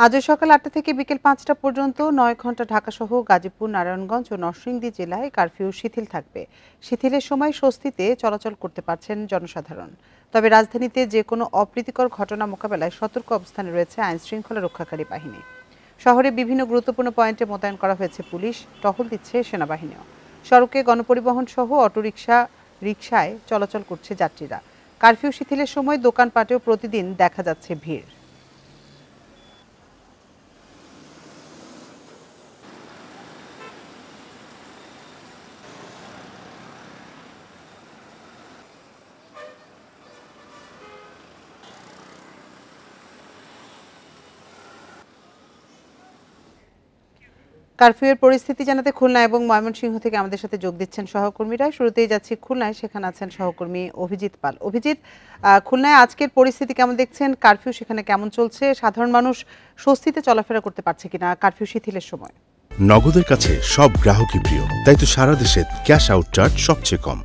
আজও সকাল ৮টা থেকে বিকেল ৫টা পর্যন্ত ৯ ঘণ্টা ঢাকাসহ গাজীপুর, নারায়ণগঞ্জ ও নরসিংদী জেলায় কারফিউ শিথিল থাকবে। শিথিলের সময় স্বস্তিতে চলাচল করতে পারছেন জনসাধারণ। তবে রাজধানীতে যে কোনো অপ্রীতিকর ঘটনা মোকাবেলায় সতর্ক অবস্থানে রয়েছে আইনশৃঙ্খলা রক্ষাকারী বাহিনী। শহরে বিভিন্ন গুরুত্বপূর্ণ পয়েন্টে মোতায়েন করা হয়েছে পুলিশ, টহল দিচ্ছে সেনাবাহিনীও। সড়কে গণপরিবহন সহ অটোরিকশা, রিকশায় চলাচল করছে যাত্রীরা। কারফিউ শিথিলের সময় দোকানপাটেও প্রতিদিন দেখা যাচ্ছে ভিড়। কারফিউয়ের পরিস্থিতি জানাতে খুলনা এবং ময়মনসিংহ থেকে আমাদের সাথে যোগ দিচ্ছেন সহকর্মীরা। শুরুতেই যাচ্ছি খুলনায়, সেখানে আছেন সহকর্মী অভিজিৎ পাল। অভিজিৎ, খুলনায় আজকের পরিস্থিতি কেমন দেখছেন? কারফিউ সেখানে কেমন চলছে? সাধারণ মানুষ স্বস্তিতে চলাফেরা করতে পারছে কিনা কারফিউ শিথিলের সময়? নগদের কাছে সব গ্রাহকই প্রিয়, তাই তো সারা দেশে ক্যাশ আউট চার্জ সবচেয়ে কম।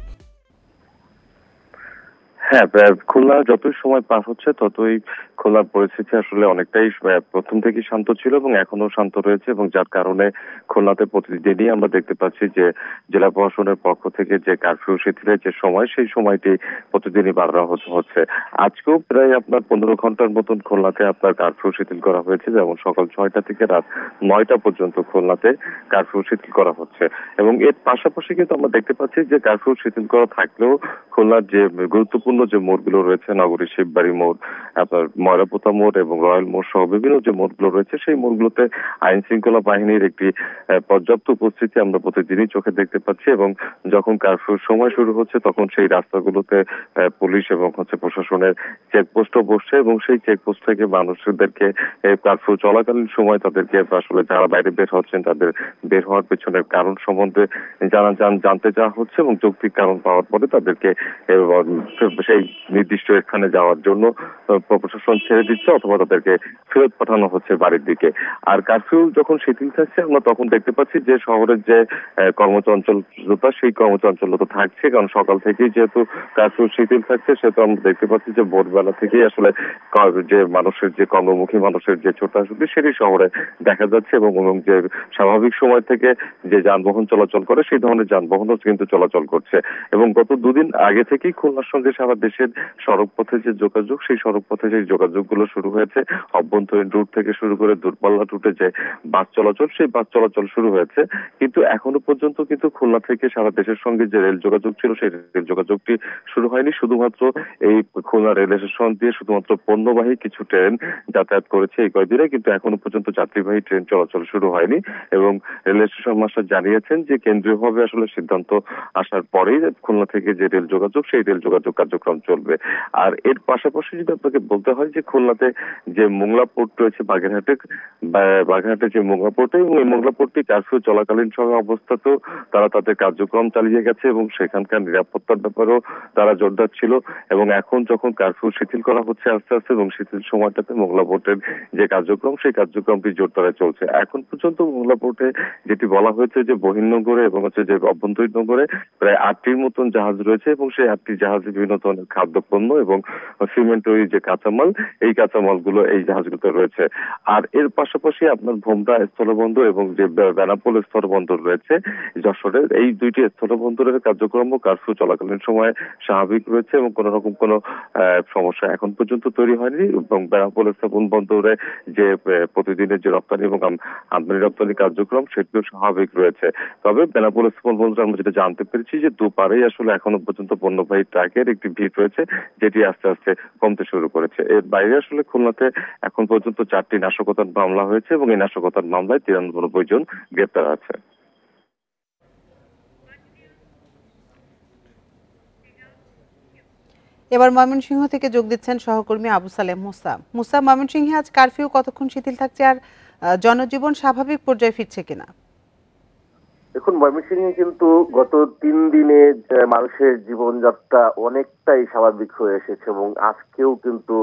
হ্যাঁ, খুলনা যতই সময় পার হচ্ছে ততই খুলনার পরিস্থিতি আসলে অনেকটাই প্রথম থেকেই শান্ত ছিল এবং এখনো শান্ত রয়েছে, এবং যার কারণে খুলনাতে প্রতিদিনই আমরা দেখতে পাচ্ছি যে জেলা প্রশাসনের পক্ষ থেকে যে কারফিউ শিথিলের যে সময়, সেই সময়টি প্রতিদিনই বাড়ানো হচ্ছে। আজকেও প্রায় আপনার 15 ঘন্টার মতন খুলনাতে আপনার কারফিউ শিথিল করা হয়েছে, যেমন সকাল 6টা থেকে রাত 9টা পর্যন্ত খুলনাতে কারফিউ শিথিল করা হচ্ছে। এবং এর পাশাপাশি কিন্তু আমরা দেখতে পাচ্ছি যে কারফিউ শিথিল করা থাকলেও খুলনার যে গুরুত্বপূর্ণ যে মোড়গুলো রয়েছে, নগরী শিববাড়ি মোড়, আপনার ময়রাপোতা মোড় এবং রয়্যাল মোড় সহ বিভিন্ন যে মোড়গুলো রয়েছে, সেই মোড়গুলোতে আইন শৃঙ্খলা বাহিনীর একটি পর্যাপ্ত উপস্থিতি আমরা প্রতিদিনই চোখে দেখতে পাচ্ছি। এবং যখন কারফিউর সময় শুরু হচ্ছে তখন সেই রাস্তাগুলোতে পুলিশ এবং প্রশাসনের চেকপোস্টও বসছে, এবং সেই চেকপোস্ট থেকে মানুষদেরকে কারফিউ চলাকালীন সময় তাদেরকে আসলে যারা বাইরে বের হচ্ছেন তাদের বের হওয়ার পেছনের কারণ সম্বন্ধে জানতে চাওয়া হচ্ছে, এবং যৌক্তিক কারণ পাওয়ার পরে তাদেরকে সেই নির্দিষ্ট স্থানে যাওয়ার জন্য প্রশাসন ছেড়ে দিচ্ছে, অথবা তাদেরকে ফেরত পাঠানো হচ্ছে বাড়ির দিকে। আর কারফিউ যখন শিথিল থাকছে আমরা তখন দেখতে পাচ্ছি যে শহরের যে কর্মচঞ্চলতা, সেই কর্মচঞ্চলতা থাকছে, কারণ সকাল থেকেই যেহেতু কারফিউ শিথিল থাকছে সেহেতু আমরা দেখতে পাচ্ছি যে ভোরবেলা থেকেই আসলে যে মানুষের যে কর্মমুখী মানুষের যে ছোটাছুটি সেটি শহরে দেখা যাচ্ছে, এবং যে স্বাভাবিক সময় থেকে যে যানবাহন চলাচল করে সেই ধরনের যানবাহনও কিন্তু চলাচল করছে। এবং গত দুদিন আগে থেকেই খুলনার সঙ্গে সারা দেশের সড়ক পথে যে যোগাযোগ, সেই সড়ক পথে যে যোগাযোগগুলো শুরু হয়েছে, অভ্যন্তরীণ রুট থেকে শুরু করে দূরপাল্লা রুটে যে বাস চলাচল, সেই বাস চলাচল শুরু হয়েছে। কিন্তু এখনো পর্যন্ত কিন্তু খুলনা থেকে সারা দেশের সঙ্গে যে রেল যোগাযোগ ছিল সেই রেল যোগাযোগটি শুরু হয়নি। শুধুমাত্র এই খুলনা রেল স্টেশন দিয়ে শুধুমাত্র পণ্যবাহী কিছু ট্রেন যাতায়াত করেছে এই কয়েকদিনে, কিন্তু এখনো পর্যন্ত যাত্রীবাহী ট্রেন চলাচল শুরু হয়নি। এবং রেল স্টেশন মাস্টার জানিয়েছেন যে কেন্দ্রীয়ভাবে আসলে সিদ্ধান্ত আসার পরেই খুলনা থেকে যে রেল যোগাযোগ, সেই রেল যোগাযোগ কার্যক্রম চলবে। আর এর পাশাপাশি যদি আপনাকে বলতে হয় যে খুলনাতে যে মোংলা পোর্ট রয়েছে বাগেরহাটে যে মোংলা পোর্টে, এবং এই মোংলা পোর্টটি কারফিউ চলাকালীন সময় অবস্থাতেও তারা তাদের কার্যক্রম চালিয়ে গেছে, এবং সেখানকার নিরাপত্তার ব্যাপারেও তারা জোরদার ছিল। এবং এখন যখন কারফিউ শিথিল করা হচ্ছে আস্তে আস্তে, এবং শিথিল সময়টাতে মোংলা পোর্টের যে কার্যক্রম, সেই কার্যক্রমটি জোরদারে চলছে। এখন পর্যন্ত মোংলা পোর্টে যেটি বলা হয়েছে যে বহির্নগরে এবং যে অভ্যন্তরীণ নগরে প্রায় 8টির মতন জাহাজ রয়েছে, এবং সেই 8টি জাহাজে বিভিন্ন ধরনের খাদ্যপণ্য এবং সিমেন্টারি যে কাঁচামাল, এই কাঁচামালগুলো এই জাহাজগুলোতে রয়েছে। আর এর পাশাপাশি আপনার ভোমরা স্থলবন্দর এবং যে বেনাপোল স্থলবন্দর রয়েছে যশোরের, এই দুইটি স্থলবন্দরের কার্যক্রম কারফিউ চলাকালীন সময় স্বাভাবিক রয়েছে, এবং কোন রকম কোন সমস্যা এখন পর্যন্ত তৈরি হয়নি। এবং বেনাপোল স্থলবন্দরে যে প্রতিদিনের যে রপ্তানি এবং আমদানি রপ্তানি কার্যক্রম, সেটিও স্বাভাবিক রয়েছে। তবে বেনাপোল স্থলবন্দরে আমরা যেটা জানতে পেরেছি যে দুপারেই আসলে এখনো পর্যন্ত পণ্যবাহী ট্রাকের একটি ভিড় রয়েছে, যেটি আস্তে আস্তে কমতে শুরু করেছে। এর বাইরে আসলে খুলনাতে এখন পর্যন্ত 4টি নাশকতার মামলা হয়েছে, এবং এই নাশকতার মামলায় 93 জন গ্রেপ্তার আছে। এবার ময়মনসিংহ থেকে যোগ দিচ্ছেন সহকর্মী আবু সালেম মুসা। মুসা, ময়মনসিংহে আজ কারফিউ কতক্ষণ শিথিল থাকছে, আর জনজীবন স্বাভাবিক পর্যায়ে ফিরছে কিনা? দেখুন, ময়মনসিংহে কিন্তু গত 3 দিনে মানুষের জীবনযাত্রা অনেকটাই স্বাভাবিক হয়ে এসেছে, এবং আজকেও কিন্তু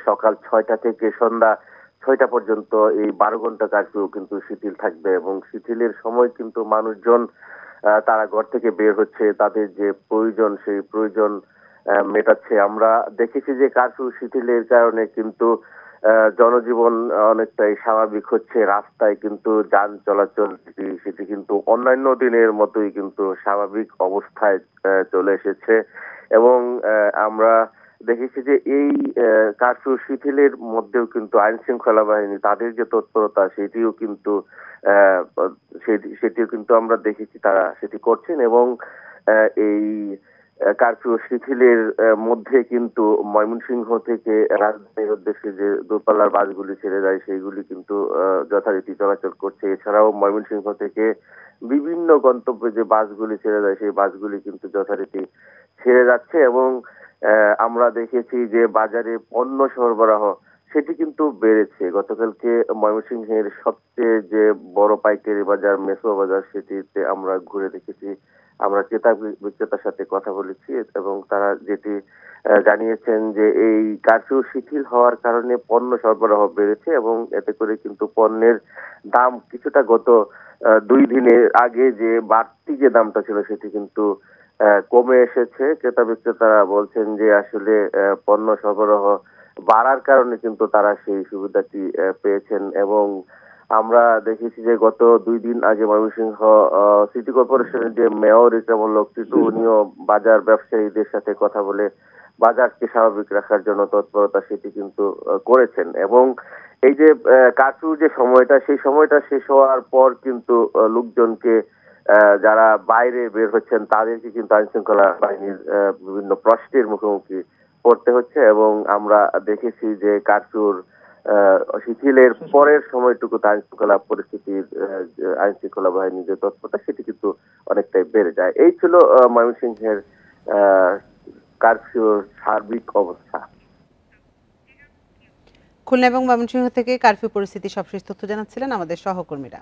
সকাল 6টা থেকে সন্ধ্যা 6টা পর্যন্ত এই 12 ঘন্টা কারফিউ কিন্তু শিথিল থাকবে। এবং শিথিলের সময় কিন্তু মানুষজন তারা ঘর থেকে বের হচ্ছে, তাদের যে প্রয়োজন সেই প্রয়োজন মেটাচ্ছে। আমরা দেখেছি যে কারফিউ শিথিলের কারণে কিন্তু জনজীবন অনেকটাই স্বাভাবিক হচ্ছে, রাস্তায় কিন্তু যান চলাচল সেটি কিন্তু অন্যান্য দিনের মতোই কিন্তু স্বাভাবিক অবস্থায় চলে এসেছে। এবং আমরা দেখেছি যে এই কারফিউ শিথিলের মধ্যেও কিন্তু আইন শৃঙ্খলা বাহিনী তাদের যে তৎপরতা আহ, সেটিও কিন্তু আমরা দেখেছি তারা সেটি করছেন। এবং এই কারফিউ শিথিলের মধ্যে কিন্তু ময়মনসিংহ থেকে রাজধানীর উদ্দেশ্যে যে দূরপাল্লার বাসগুলি ছেড়ে যায় সেইগুলি কিন্তু যথারীতি চলাচল করছে। এছাড়াও ময়মনসিংহ থেকে বিভিন্ন গন্তব্যে যে বাসগুলি ছেড়ে যায় সেই বাসগুলি কিন্তু যথারীতি ছেড়ে যাচ্ছে। এবং আমরা দেখেছি যে বাজারে পণ্য সরবরাহ সেটি কিন্তু বেড়েছে। গতকালকে ময়মনসিংহের সবচেয়ে যে বড় পাইকারি বাজার মেসো বাজার সেটিতে আমরা ঘুরে দেখেছি, আমরা ক্রেতা বিক্রেতার সাথে কথা বলেছি এবং তারা যেটি জানিয়েছেন যে এই কারফিউ শিথিল হওয়ার কারণে পণ্য সরবরাহ বেড়েছে এবং এতে করে কিন্তু পণ্যের দাম কিছুটা গত 2 দিনের আগে যে বাড়তি যে দামটা ছিল সেটি কিন্তু কমে এসেছে। ক্রেতা বিক্রেতারা বলছেন যে আসলে পণ্য সরবরাহ বাড়ার কারণে কিন্তু তারা সেই সুবিধাটি পেয়েছেন। এবং আমরা দেখেছি যে গত 2 দিন আগে ময়মনসিংহ সিটি কর্পোরেশনের যে মেয়র ইকরামুল টিটু উনিও বাজার ব্যবসায়ীদের সাথে কথা বলে বাজারকে স্বাভাবিক রাখার জন্য তৎপরতা সেটি কিন্তু করেছেন। এবং এই যে কারফিউ যে সময়টা সেই সময়টা শেষ হওয়ার পর কিন্তু লোকজনকে যারা বাইরে বের হচ্ছেন তাদেরকে কিন্তু আইন শৃঙ্খলা বাহিনীর বিভিন্ন প্রশ্নের মুখোমুখি পড়তে হচ্ছে। এবং আমরা দেখেছি যে কারফিউর শিথিলের পরের সময়টুকুতে আইন শৃঙ্খলা পরিস্থিতির আইন শৃঙ্খলা বাহিনীর যে তৎপরতা সেটি কিন্তু অনেকটাই বেড়ে যায়। এই ছিল ময়মনসিংহের কারফিউর সার্বিক অবস্থা। খুলনা এবং ময়মনসিংহ থেকে কারফিউ পরিস্থিতি সবশেষ তথ্য জানাচ্ছিলেন আমাদের সহকর্মীরা।